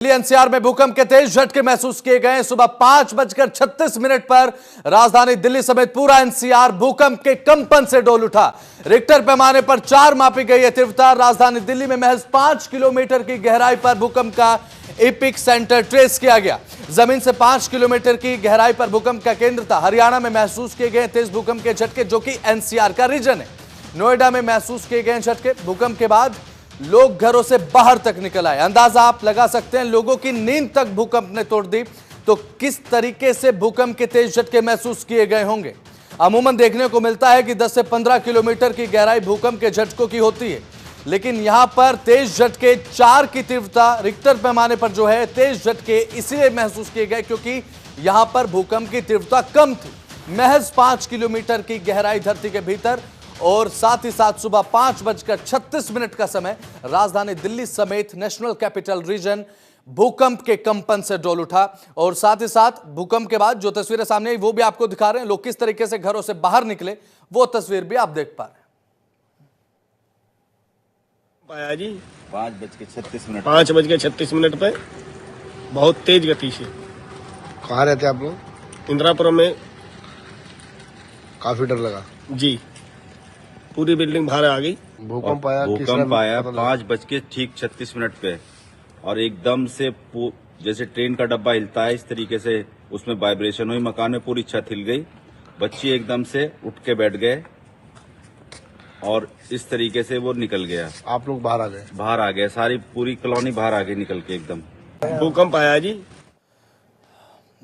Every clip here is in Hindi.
दिल्ली एनसीआर में भूकंप के तेज झटके महसूस किए गए। सुबह 5:36 पर राजधानी दिल्ली समेत पूरा एनसीआर भूकंप के कंपन से डोल उठा। रिक्टर पैमाने पर 4 मापी गई है तीव्रता। राजधानी दिल्ली में महज 5 किलोमीटर की गहराई पर भूकंप का एपिक सेंटर ट्रेस किया गया। जमीन से 5 किलोमीटर की गहराई पर भूकंप का केंद्र था। हरियाणा में महसूस किए गए तेज भूकंप के झटके, जो कि एनसीआर का रीजन है। नोएडा में महसूस किए गए झटके। भूकंप के बाद लोग घरों से बाहर तक निकल आए। अंदाजा आप लगा सकते हैं, लोगों की नींद तक भूकंप ने तोड़ दी। तो किस तरीके से भूकंप के तेज झटके महसूस किए गए होंगे। अमूमन देखने को मिलता है कि 10 से 15 किलोमीटर की गहराई भूकंप के झटकों की होती है, लेकिन यहां पर तेज झटके 4 की तीव्रता रिक्टर पैमाने पर जो है तेज झटके इसलिए महसूस किए गए क्योंकि यहां पर भूकंप की तीव्रता कम थी। महज 5 किलोमीटर की गहराई धरती के भीतर और साथ ही साथ सुबह 5:36 का समय राजधानी दिल्ली समेत नेशनल कैपिटल रीजन भूकंप के कंपन से डोल उठा। और साथ ही साथ भूकंप के बाद जो तस्वीरें सामने आई वो भी आपको दिखा रहे हैं। लोग किस तरीके से घरों से बाहर निकले वो तस्वीर भी आप देख पा रहे हैं। पाया जी 5:36 5:36 पे बहुत तेज गति से। कहाँ रहते आप लोग? इंदिरापुरम में। काफी डर लगा जी, पूरी बिल्डिंग बाहर आ गई। भूकंप आया। भूकंप आया 5:36 पे और एकदम से जैसे ट्रेन का डब्बा हिलता है इस तरीके से उसमें वाइब्रेशन हुई। मकान में पूरी छत हिल गई। बच्चे एकदम से उठ के बैठ गए और इस तरीके से वो निकल गया। आप लोग बाहर आ गए? सारी पूरी कॉलोनी बाहर आ गई निकल के एकदम। भूकंप आया जी।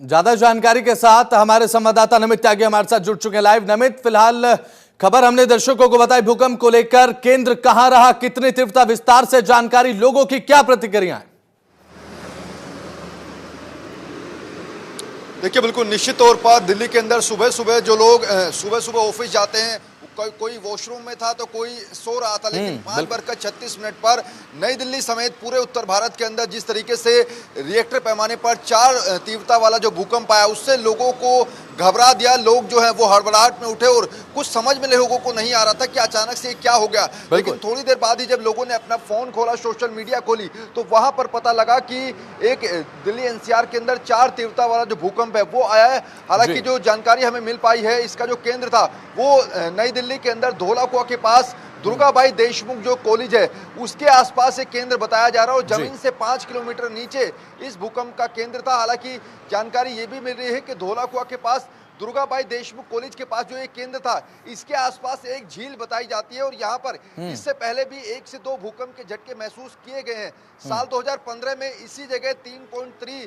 ज्यादा जानकारी के साथ हमारे संवाददाता नमित त्यागी हमारे साथ जुड़ चुके हैं लाइव। नमित, फिलहाल खबर हमने दर्शकों को बताई भूकंप को लेकर, केंद्र कहां रहा, कितनी तीव्रता, विस्तार से जानकारी, लोगों की क्या प्रतिक्रियाएं? देखिए, बिल्कुल निश्चित तौर पर दिल्ली के अंदर सुबह सुबह जो लोग सुबह ऑफिस जाते हैं, कोई वॉशरूम में था तो कोई सो रहा था, लेकिन 5:36 पर नई दिल्ली समेत पूरे उत्तर भारत के अंदर जिस तरीके से रिएक्टर पैमाने पर 4 तीव्रता वाला जो भूकंप आया उससे लोगों को घबरा दिया। लोग जो है वो हड़बड़ाहट में उठे और कुछ समझ में लोगों को नहीं आ रहा था कि अचानक से क्या हो गया। लेकिन थोड़ी देर बाद ही जब लोगों ने अपना फोन खोला, सोशल मीडिया खोली, तो वहां पर पता लगा कि एक दिल्ली एनसीआर के अंदर 4 तीव्रता वाला जो भूकंप है वो आया है। हालांकि जो जानकारी हमें मिल पाई है, इसका जो केंद्र था वो नई दिल्ली के अंदर धौलाकुआं के पास दुर्गाबाई देशमुख जो कॉलेज है उसके आसपास एक केंद्र बताया जा रहा है और जमीन से 5 किलोमीटर नीचे इस भूकंप का केंद्र था। हालांकि जानकारी ये भी मिल रही है कि धौलाकुआं के पास दुर्गाबाई देशमुख कॉलेज के पास जो एक केंद्र था इसके आसपास एक झील बताई जाती है और यहाँ पर इससे पहले भी 1 से 2 भूकंप के झटके महसूस किए गए हैं। साल 2015 में इसी जगह 3.3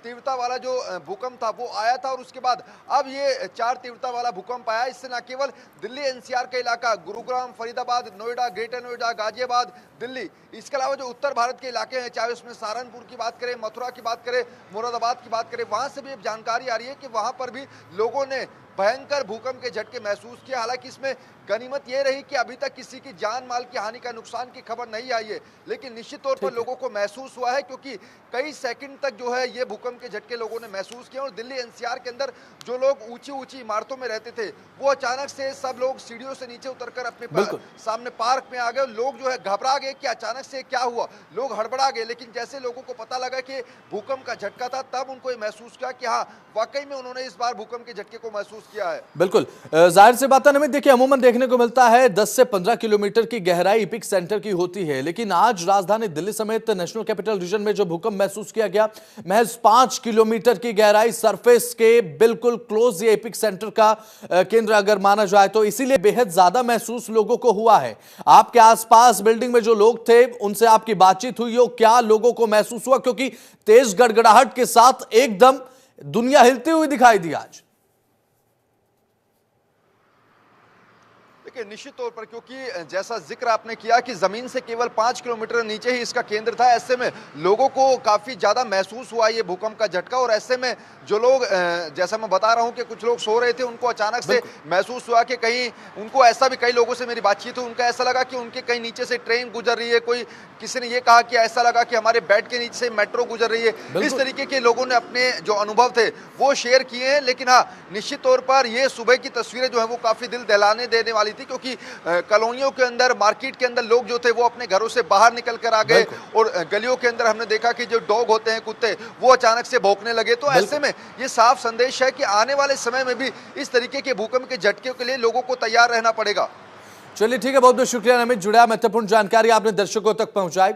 तीव्रता वाला जो भूकंप था वो आया था और उसके बाद अब ये 4 तीव्रता वाला भूकंप आया। इससे न केवल दिल्ली एनसीआर का इलाका, गुरुग्राम, फरीदाबाद, नोएडा, ग्रेटर नोएडा, गाजियाबाद, दिल्ली, इसके अलावा जो उत्तर भारत के इलाके हैं, चाहे उसमें सहारनपुर की बात करें, मथुरा की बात करें, मुरादाबाद की बात करें, वहां से भी जानकारी आ रही है कि वहां पर भी लोगों ने भयंकर भूकंप के झटके महसूस किया। हालांकि इसमें गनीमत यह रही कि अभी तक किसी की जान माल की हानि का नुकसान की खबर नहीं आई है, लेकिन निश्चित तौर पर लोगों को महसूस हुआ है क्योंकि कई सेकंड तक जो है ये भूकंप के झटके लोगों ने महसूस किए। और दिल्ली एनसीआर के अंदर जो लोग ऊंची इमारतों में रहते थे वो अचानक से सब लोग सीढ़ियों से नीचे उतरकर अपने सामने पार्क में आ गए। लोग जो है घबरा गए कि अचानक से क्या हुआ, लोग हड़बड़ा गए। लेकिन जैसे लोगों को पता लगा कि भूकंप का झटका था तब उनको ये महसूस किया कि हाँ, वाकई में उन्होंने इस बार भूकंप के झटके को महसूस किया है। बिल्कुल, जाहिर सी बात है नमित, देखिए अमूमन देखने को मिलता है 10 से 15 किलोमीटर की गहराई एपिक सेंटर की होती है, लेकिन आज राजधानी दिल्ली समेत नेशनल कैपिटल रीजन में जो भूकंप महसूस किया गया महज 5 किलोमीटर की गहराई, सरफेस के बिल्कुल क्लोज ये एपिक सेंटर का केंद्र अगर माना जाए तो इसीलिए बेहद ज्यादा महसूस लोगों को हुआ है। आपके आसपास बिल्डिंग में जो लोग थे उनसे आपकी बातचीत हुई हो, क्या लोगों को महसूस हुआ? क्योंकि तेज गड़गड़ाहट के साथ एकदम दुनिया हिलती हुई दिखाई दी आज। निश्चित तौर पर, क्योंकि जैसा जिक्र आपने किया कि जमीन से केवल 5 किलोमीटर नीचे ही इसका केंद्र था, ऐसे में लोगों को काफी ज्यादा महसूस हुआ ये भूकंप का झटका। और ऐसे में जो लोग, जैसा मैं बता रहा हूं कि कुछ लोग सो रहे थे, उनको अचानक से महसूस हुआ कि कहीं उनको ऐसा भी, कई लोगों से मेरी बातचीत हुई, उनका ऐसा लगा कि उनके कहीं नीचे से ट्रेन गुजर रही है। कोई किसी ने ये कहा कि ऐसा लगा कि हमारे बेड के नीचे से मेट्रो गुजर रही है। इस तरीके के लोगों ने अपने जो अनुभव थे वो शेयर किए हैं। लेकिन हाँ, निश्चित तौर पर ये सुबह की तस्वीरें जो है वो काफी दिल दहलाने देने वाली थी। थी, क्योंकि कॉलोनियों के अंदर, मार्केट के अंदर लोग जो थे वो अपने घरों से बाहर निकल कर आ गए और गलियों के अंदर हमने देखा कि जो डॉग होते हैं, कुत्ते, वो अचानक से भौंकने लगे। तो ऐसे में ये साफ संदेश है कि आने वाले समय में भी इस तरीके के भूकंप के झटके के लिए लोगों को तैयार रहना पड़ेगा। चलिए ठीक है, बहुत बहुत शुक्रिया नमित, जुड़ा महत्वपूर्ण जानकारी आपने दर्शकों तक पहुंचाई।